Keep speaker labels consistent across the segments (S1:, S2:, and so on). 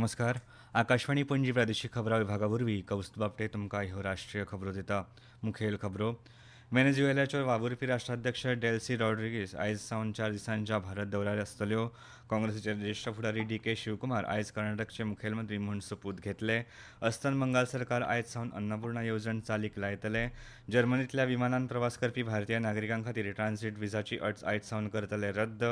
S1: नमस्कार. आकाशवाणी पणजी प्रादेशीक खबरां विभागावरवीं कौस्तुभ बापटे तुमकां ह्यो राष्ट्रीय खबरो दिता. मुखेल खबरो. व्हेनेझुएलाच्यो वावुरपी राष्ट्राध्यक्ष डेल्सी रॉड्रिगीस आयज सावन 4 दिसांच्या भारत दौऱ्यार आसतल्यो. काँग्रेसीचे ज्येश्ठ फुडारी डी.के. शिवकुमार आयज कर्नाटकचे मुखेलमंत्री म्हूण सोपूत घेतले. अस्तंत बंगाल सरकार आयज सावन अन्नपूर्णा येवजण चालीक लायतले. जर्मनींतल्या विमानान प्रवास करपी भारतीय नागरिकांखातीर ट्रांझीट विजाची अट आयज सावन करतले रद्द.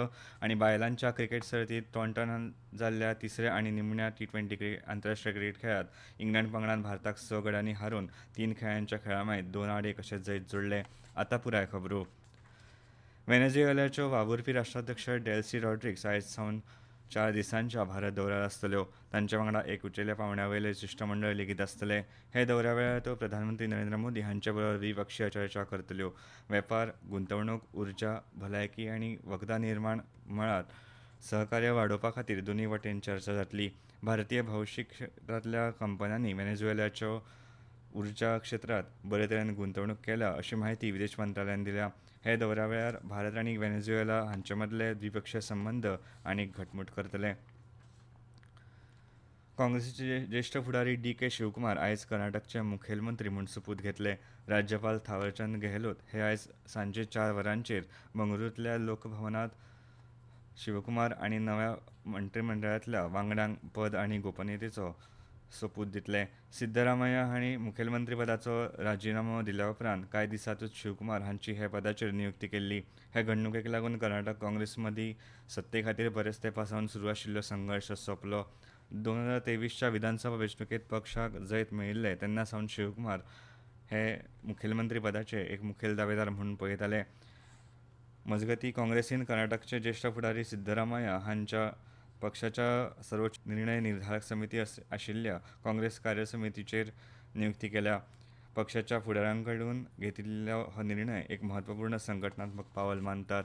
S1: आनी बायलांच्या क्रिकेट सर्तींत टॉन्टनांत जाल्ल्या तिसऱ्या आनी निमण्या टी20 आंतरराष्ट्रीय क्रिकेट खेळांत इंग्लंड पंगडान भारताक 6 गड्यांनी हारोवन 3 खेळांच्या खेळा मागीर 2-1 अशें जैत जोडलें. आतां पुराय खबरो. व्हेनेझुएलाच्यो वावुरपी राष्ट्राध्यक्ष डेल्सी रॉड्रिग्स आयज सावन 4 दिसांच्या भारत दौऱ्यार आसतल्यो. तांचे वांगडा एक उंचेल्या पांवड्या शिश्टमंडळ लेगीत आसतले. हे दौऱ्या वेळार त्यो प्रधानमंत्री नरेंद्र मोदी हांचे बरोबर द्विपक्षीय चर्चा करतल्यो. वेपार, गुंतवणूक, उर्जा, भलायकी आनी वखदां निर्माण मळार सहकार्य वाडोवपा खातीर दोनूय वटेन चर्चा जातली. भारतीय भौशीक क्षेत्रांतल्या कंपन्यांनी व्हेनेझुएलाच्या उर्जा क्षेत्रांत बरे तरेन गुंतवणूक केल्या अशी माहिती विदेश मंत्रालयान दिल्या. हे दौऱ्या वेळार भारत आनी व्हेनेझुएला हांचे मदले द्विपक्षीय संबंद आनीक घटमूट करतले. काँग्रेसीचे ज्येश्ठ फुडारी डी.के. शिवकुमार आयज कर्नाटकचे मुखेलमंत्री म्हूण सोपूत घेतले. राज्यपाल थावरचंद गेहलोत हे आयज सांजे 4 वरांचेर बंगळुरूंतल्या लोकभवनांत शिवकुमार आनी नव्या मंत्रिमंडळांतल्या वांगड्यांक पद आनी गोपनीयतेचो सोपूत दितले. सिद्धरामय्या हांणी मुखेलमंत्रीपदाचो राजिनामो दिल्या उपरांत कांय दिसांतूच शिवकुमार हांची हे पदाचेर नियुक्ती केल्ली. हे घडणुकेक लागून कर्नाटक काँग्रेस मदीं सत्ते खातीर बरेच तेंपासावन सुरू आशिल्लो संघर्श सोंपलो. 2023च्या विधानसभा वेंचणुकेंत पक्षाक जैत मेळिल्ले तेन्ना सावन शिवकुमार हे मुखेलमंत्री पदाचे एक मुखेल दावेदार म्हूण पळयताले. मजगतीं काँग्रेसीन कर्नाटकचे ज्येश्ठ फुडारी सिद्धरामय्या हांच्या पक्षाच्या सर्वोच्च निर्णय निर्धारक समिती आशिल्ल्या काँग्रेस कार्यसमितीचेर नियुक्ती केल्या. पक्षाच्या फुडाऱ्यांकडून घेतिल्लो हो निर्णय एक म्हत्वपूर्ण संघटनात्मक पावल मानतात.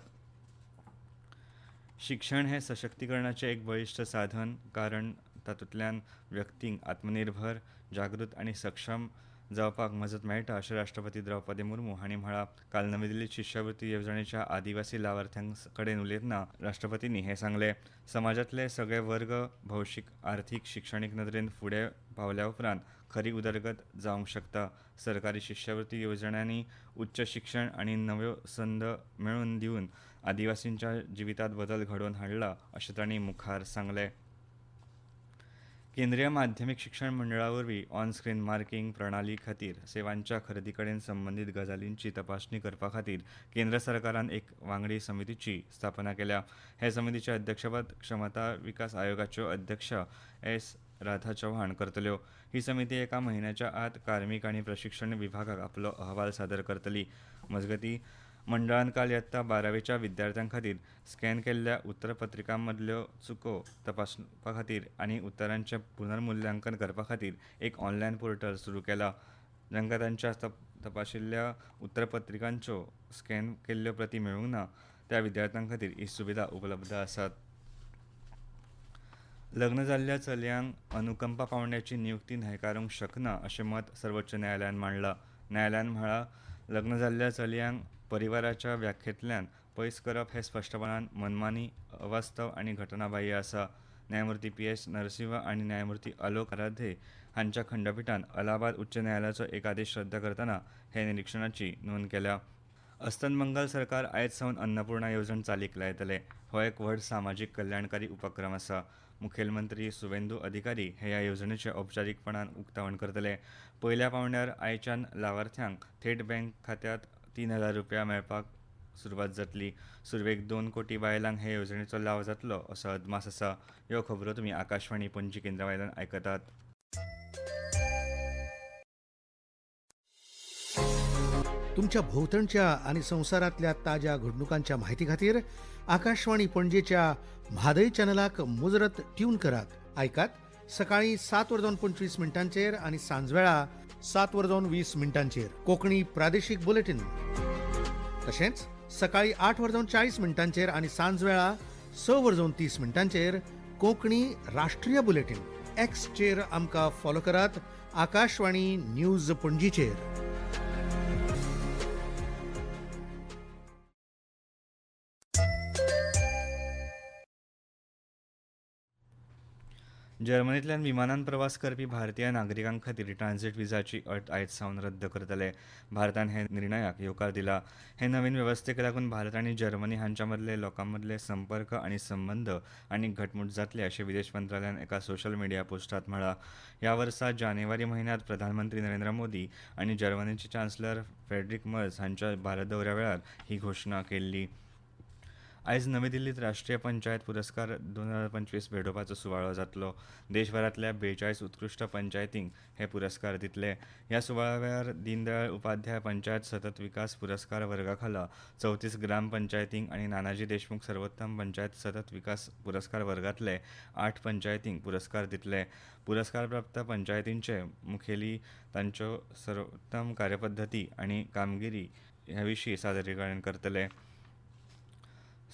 S1: शिक्षण हें सशक्तीकरणाचें एक बळिश्ठ साधन कारण तातूंतल्यान व्यक्तीक आत्मनिर्भर, जागृत आनी सक्षम जावपाक मजत मेळटा अशें राष्ट्रपती द्रौपदी मुर्मू हांणी म्हळां. काल नवी दिल्लींत शिश्यवृत्ती येवजणेच्या आदिवासी लावार्थ्यां कडेन उलयतना राष्ट्रपतींनी हें सांगलें. समाजांतले सगळे वर्ग भौशीक, आर्थीक, शिक्षणीक नदरेन फुडें पावल्या उपरांत खरी उदरगत जावंक शकता. सरकारी शिश्यवृत्ती येवजण्यांनी उच्च शिक्षण आनी नव्यो संद मेळोवन दिवन आदिवासींच्या जिवितांत बदल घडोवन हाडला अशें तांणी मुखार सांगलें. केंद्रीय माध्यमीक शिक्षण मंडळा वरवीं ऑन स्क्रीन मार्किंग प्रणाली खातीर सेवांच्या खरेदी कडेन संबंदीत गजालींची तपासणी करपा खातीर केंद्र सरकारान एक वांगडी समितीची स्थापना केल्या. हे समितीचें अध्यक्षपद क्षमता विकास आयोगाच्यो अध्यक्ष एस. राधा चव्हाण करतल्यो. ही समिती एका म्हयन्याच्या आत कार्मीक आनी प्रशिक्षण विभागाक आपलो अहवाल सादर करतली. मजगतीं मंडळान काल इयत्ता 12वेच्या विद्यार्थ्यां खातीर स्कॅन केल्ल्या उत्तरपत्रिकां मदल्यो चुको तपासपा खातीर आनी उत्तरांचें पुनर्मुल्यांकन करपा खातीर एक ऑनलायन पोर्टल सुरू केलां. जांकां तांच्या तपाशिल्ल्या उत्तरपत्रिकांच्यो स्कॅन केल्ल्यो प्रती मेळूंक ना त्या विद्यार्थ्यां खातीर ही सुविधा उपलब्ध आसात. लग्न जाल्ल्या चलयांक अनुकंपा पावंड्याची नियुक्ती न्हयकारूंक शकना अशें मत सर्वोच्च न्यायालयान मांडलां. न्यायालयान म्हळां, लग्न जाल्ल्या चलयांक परिवाराच्या व्याख्येंतल्यान पयस करप हें स्पश्टपणान मनमानी, अवास्तव आनी घटनाबाह्य आसा. न्यायमूर्ती पी.एस. नरसिंह आनी न्यायमूर्ती आलोक आराधे हांच्या खंडपीठान अलाहाबाद उच्च न्यायालयाचो एक आदेश रद्द करतना हे निरीक्षणाची नोंद केल्या. अस्तंत बंगाल सरकार आयज सावन अन्नपूर्णा येवजण चालीक लायतले. हो एक व्हड सामाजीक कल्याणकारी उपक्रम आसा. मुखेलमंत्री सुवेंदू अधिकारी हे ह्या येवजणेचें औपचारीकपणान उक्तावण करतले. पयल्या पांवड्यार आयच्यान लावार्थ्यांक थेट बँक खात्यांत ₹3,000 मेळपाक सुरवात जातली. सुरवेक 2 कोटी बायलांक हे येवजणेचो लाव जातलो असो अदमास आसा. ह्यो खबरो तुमी आकाशवाणी पणजी केंद्रा वयल्यान आयकतात.
S2: तुमच्या भोवतणच्या आणि संवसारांतल्या ताज्या घडणुकांच्या म्हायती खातीर आकाशवाणी पणजेच्या म्हादय चॅनलाक मुजरत ट्यून करात. आयकात सकाळीं 7:25 आनी सांजवेळा 7:20 कोंकणी प्रादेशीक बुलेटिन. तशेंच सकाळीं 8:40 आनी सांजवेळा 6:30 कोंकणी राष्ट्रीय बुलेटिन. एक्सचेर आमकां फॉलो करात. आकाशवाणी न्यूज पणजीचेर.
S1: जर्मनींतल्यान विमानान प्रवास करपी भारतीय नागरिकां खातीर ट्रांझीट विजाची अट आयज सावन रद्द करतले. भारतान हे निर्णयाक येवकार दिला. हे नवीन वेवस्थेक लागून भारत आनी जर्मनी हांच्या मदले लोकां मदले संपर्क आनी संबंद आनीक घटमूट जातले अशें विदेश मंत्रालयान एका सोशल मिडिया पोस्टांत म्हळां. ह्या वर्सा जानेवारी म्हयन्यांत प्रधानमंत्री नरेंद्र मोदी आनी जर्मनीचे चान्सलर फ्रेडरिक मर्ज हांच्या भारत दौऱ्या वेळार ही घोशणा केल्ली. आयज नवी दिल्लीत राष्ट्रीय पंचायत पुरस्कार 2025 भेटोवपाचो सुवाळो जातलो. देशभरांतल्या 42 उत्कृश्ट पंचायतींक हे पुरस्कार दितले. ह्या सुवाळ्या वेळार दीनदयाळ उपाध्याय पंचायत सतत विकास पुरस्कार वर्गा खाला 34 ग्राम पंचायतींक आनी नानाजी देशमुख सर्वोत्तम पंचायत सतत विकास पुरस्कार वर्गांतले 8 पंचायतींक पुरस्कार दितले. पुरस्कार प्राप्त पंचायतींचे मुखेली तांच्यो सर्वोत्तम कार्यपद्दती आनी कामगिरी ह्या विशीं सादरीकरण करतले.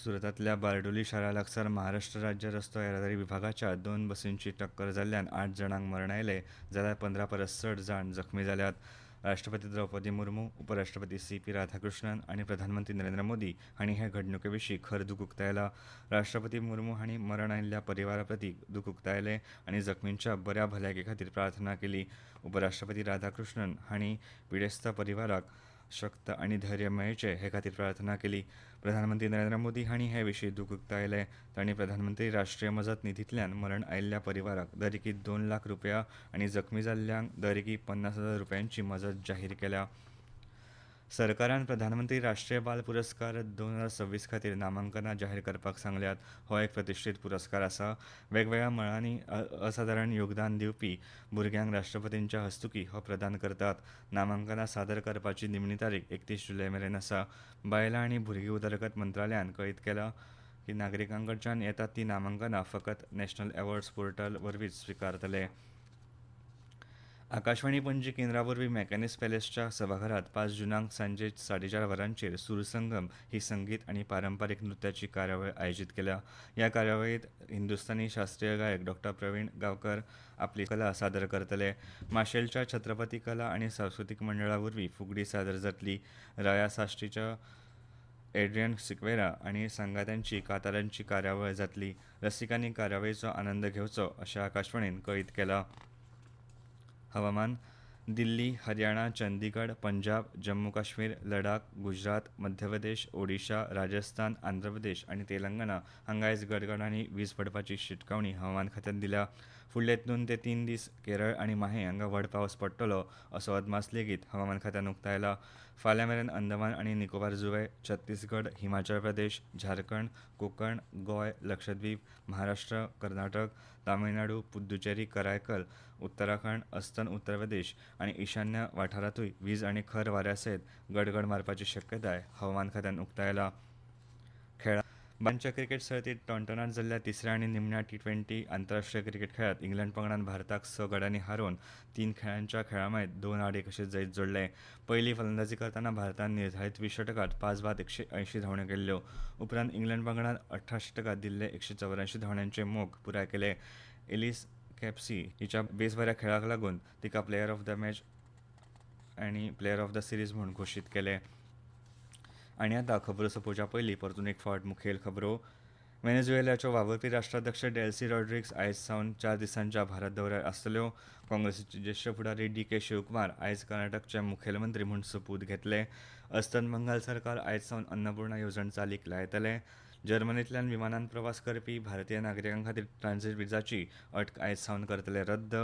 S1: सुरतांतल्या बारडोली शारा लागसार महाराष्ट्र राज्य रस्तो येरादारी विभागाच्या 2 बसींची टक्कर जाल्ल्यान 8 जाणांक मरण आयलें जाल्यार 15 परस चड जाण जखमी जाल्यात. राष्ट्रपती द्रौपदी मुर्मू, उपराष्ट्रपती सी.पी. राधाकृष्णन आनी प्रधानमंत्री नरेंद्र मोदी हांणी हे घडणुके विशीं खर दुख उक्तायला. राष्ट्रपती मुर्मू हांणी मरण आयिल्ल्या परिवारा प्रती दुख उक्तायलें आनी जखमींच्या बऱ्या भलायके खातीर प्रार्थना केली. उपराष्ट्रपती राधाकृष्णन हांणी पिडेस्त परिवाराक शक्त आनी धैर्य मेळचे हे खातीर प्रार्थना केली. प्रधानमंत्री नरेंद्र मोदी हांणी हे विशीं दुख उक्तायलें. तांणी प्रधानमंत्री राष्ट्रीय मजत निधींतल्यान मरण आयिल्ल्या परिवाराक दर एकी 2 लाख रुपया आनी जखमी जाल्ल्यांक दर एकी 50,000 रुपयांची मजत जाहीर केल्या. सरकारान प्रधानमंत्री राष्ट्रीय बाल पुरस्कार 2026 खातीर नामांकनां जाहीर करपाक सांगल्यात. हो एक प्रतिश्ठीत पुरस्कार आसा. वेगवेगळ्या मळांनी असाधारण योगदान दिवपी भुरग्यांक राष्ट्रपतींच्या हस्तुकीं हो प्रदान करतात. नामांकनां सादर करपाची निमणी तारीख 31 जुलय मेरेन आसा. बायलां आनी भुरगीं उदरगत मंत्रालयान कळीत केलां की नागरिकां कडच्यान येतात ती नामांकनां फकत नॅशनल अवॉर्ड्स पोर्टल वरवींच स्विकारतले. आकाशवाणी पणजी केंद्रा वरवीं मॅकॅनिस पॅलेसच्या सभाघरांत 5 जुनाक सांजे 4:30 वरांचेर सुरसंगम ही संगीत आनी पारंपारीक नृत्याची कार्यावळ आयोजीत केल्या. ह्या कार्यावळींत हिंदुस्थानी शास्त्रीय गायक डॉ. प्रवीण गांवकर आपली कला सादर करतले. माशेलच्या छत्रपती कला आनी सांस्कृतीक मंडळा वरवीं फुगडी सादर जातली. राया साश्टीच्या एड्रियन सिक्वेरा आनी सांगात्यांची कांतारांची कार्यावळ जातली. रसिकांनी कार्यावळीचो आनंद घेवचो अशें आकाशवाणीन कळीत केलां. हवामान. दिल्ली, हरियाणा, चंदीगड, पंजाब, जम्मू काश्मीर, लडाख, गुजरात, मध्य प्रदेश, ओडिशा, राजस्थान, आंध्र प्रदेश आनी तेलंगणा हांगा आयज गडगड आनी वीज पडपाची शिटकावणी हवामान खात्यान दिल्या. फुडले 2 ते 3 दीस केरळ आनी माहे हांगा व्हड पावस पडटलो असो अदमास लेगीत हवामान खात्यान उक्तायला. फाल्यां मेरेन अंदमान आनी निकोबार जुंवे, छत्तीसगड, हिमाचल प्रदेश, झारखंड, कोकण, गोंय, लक्षद्वीप, महाराष्ट्र, कर्नाटक, तामिळनाडू, पुद्दुचेरी, करायकल, उत्तराखंड, अस्तंत उत्तर प्रदेश आनी ईशान्य वाठारांतूय वीज आनी खर वाऱ्या सयत गडगड मारपाची शक्यताय हवामान खात्यान उक्तायला. खेळा. बांच्या क्रिकेट सर्तींत टॉन्टनात जाल्ल्या तिसऱ्या आनी निमण्या टी20 आंतरराष्ट्रीय क्रिकेट खेळांत इंग्लंड पंगडान भारताक 6 गड्यांनी हारोवन 3 खेळांच्या खेळा मायत 2-8 अशें जैत जोडलें. पयली फलंदाजी करतना भारतान निर्धारीत 20 षटकांत 5 बाद 180 धांवड्यो केल्ल्यो. उपरांत इंग्लंड पंगडान 18 षटकांत दिल्ले 184 धांवड्यांचे मोग पुराय केले. एलिस कॅप्सी हिच्या बेसबऱ्या खेळाक लागून तिका प्लेयर ऑफ द मॅच आनी प्लेयर ऑफ द सिरीज म्हूण घोशीत केले. आनी आतां खबरो सोंपोवच्या पयलीं परतून एक फावट मुखेल खबरो. व्हेनेझुएलाच्यो वावुरपी राष्ट्राध्यक्ष डेल्सी रॉड्रिग्स आयज सावन 4 दिसांच्या भारत दौऱ्यार आसतल्यो. काँग्रेसीचे ज्येश्ठ फुडारी डी.के. शिवकुमार आयज कर्नाटकचे मुखेलमंत्री म्हूण सोपूत घेतले. अस्तंत बंगाल सरकार आयज सावन अन्नपूर्णा येवजण चालीक लायतले. जर्मनींतल्यान विमानान प्रवास करपी भारतीय नागरिकां खातीर ट्रांझीट विजाची अट आयज सावन करतले रद्द.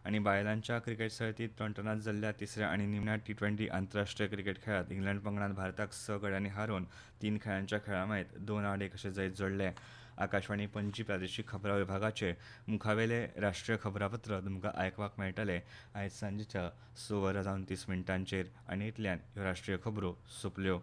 S1: आनी बायलांच्या क्रिकेट सर्तींत टॉन्टनात जाल्ल्या तिसऱ्या आनी निमण्या टी20 आंतरराष्ट्रीय क्रिकेट खेळांत इंग्लंड पंगडान भारताक 6 गड्यांनी हारोवन 3 खेळांच्या खेळा मायत 2-8 अशें जैत जोडलें. आकाशवाणी पणजी प्रादेशीक खबरां विभागाचे मुखावेले राष्ट्रीय खबरापत्र तुमकां आयकपाक मेळटले आयज सांजेच्या 6:30 आनी इतल्यान ह्यो राष्ट्रीय खबरो सोंपल्यो.